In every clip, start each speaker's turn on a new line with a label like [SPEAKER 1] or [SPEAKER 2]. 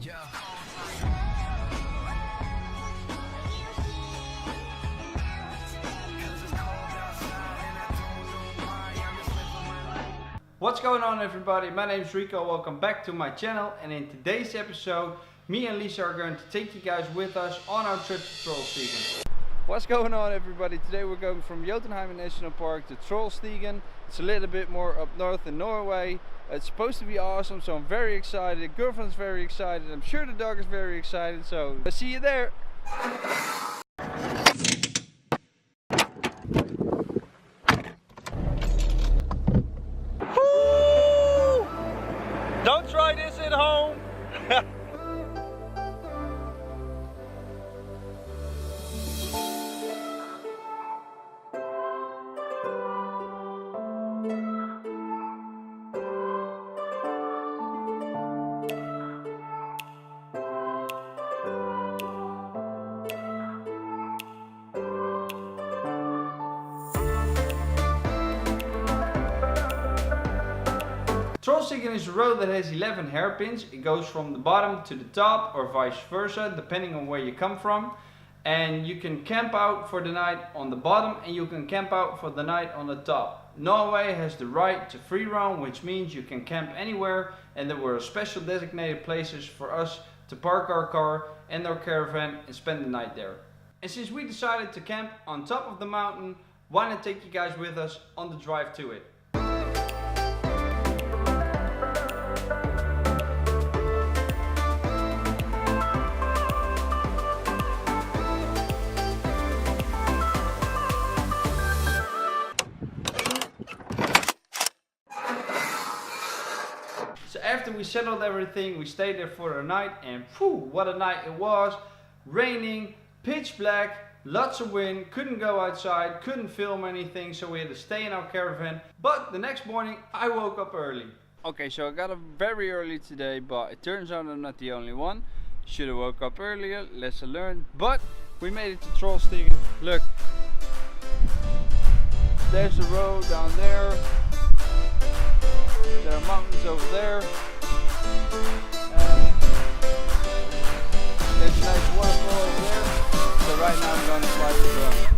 [SPEAKER 1] Yeah.
[SPEAKER 2] What's going on, everybody? My name is Rico. Welcome back to my channel, and in today's episode me and Lisa are going to take you guys with us on our trip to Trollstigen. What's going on, everybody? Today we're going from Jotunheimen National Park to Trollstigen. It's a little bit more up north in Norway. It's supposed to be awesome, so I'm very excited. The girlfriend's very excited. I'm sure the dog is very excited, so I'll see you there. Woo! Don't try this at home. Trollstigen is a road that has 11 hairpins. It goes from the bottom to the top or vice versa, depending on where you come from. And you can camp out for the night on the bottom and you can camp out for the night on the top. Norway has the right to free roam, which means you can camp anywhere, and there were special designated places for us to park our car and our caravan and spend the night there. And since we decided to camp on top of the mountain, why not take you guys with us on the drive to it? So after we settled everything, we stayed there for the night, and phew, what a night it was. Raining, pitch black, lots of wind, couldn't go outside, couldn't film anything, so we had to stay in our caravan. But the next morning I woke up early. Okay, so I got up very early today, but it turns out I'm not the only one. Should have woke up earlier, lesson learned. But we made it to Trollstigen. Look, there's the road down there. There are mountains over there. There's a nice waterfall over there. So right now I'm going to fly the drone.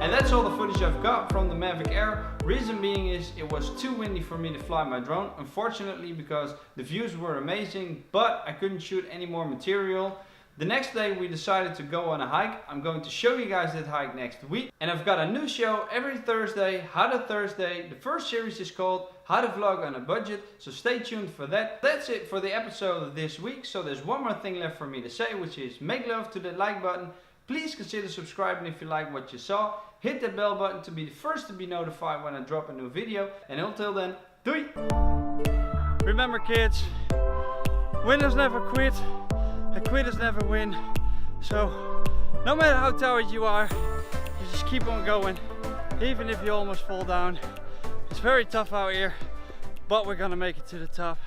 [SPEAKER 2] And that's all the footage I've got from the Mavic Air. Reason being is it was too windy for me to fly my drone, unfortunately, because the views were amazing, but I couldn't shoot any more material. The next day we decided to go on a hike. I'm going to show you guys that hike next week. And I've got a new show every Thursday, How to Thursday. The first series is called How to Vlog on a Budget, so stay tuned for that. That's it for the episode of this week. So there's one more thing left for me to say, which is make love to that like button. Please consider subscribing if you like what you saw. Hit that bell button to be the first to be notified when I drop a new video. And until then, doei! Remember, kids, winners never quit and quitters never win. So no matter how tired you are, you just keep on going, even if you almost fall down. It's very tough out here, but we're gonna make it to the top.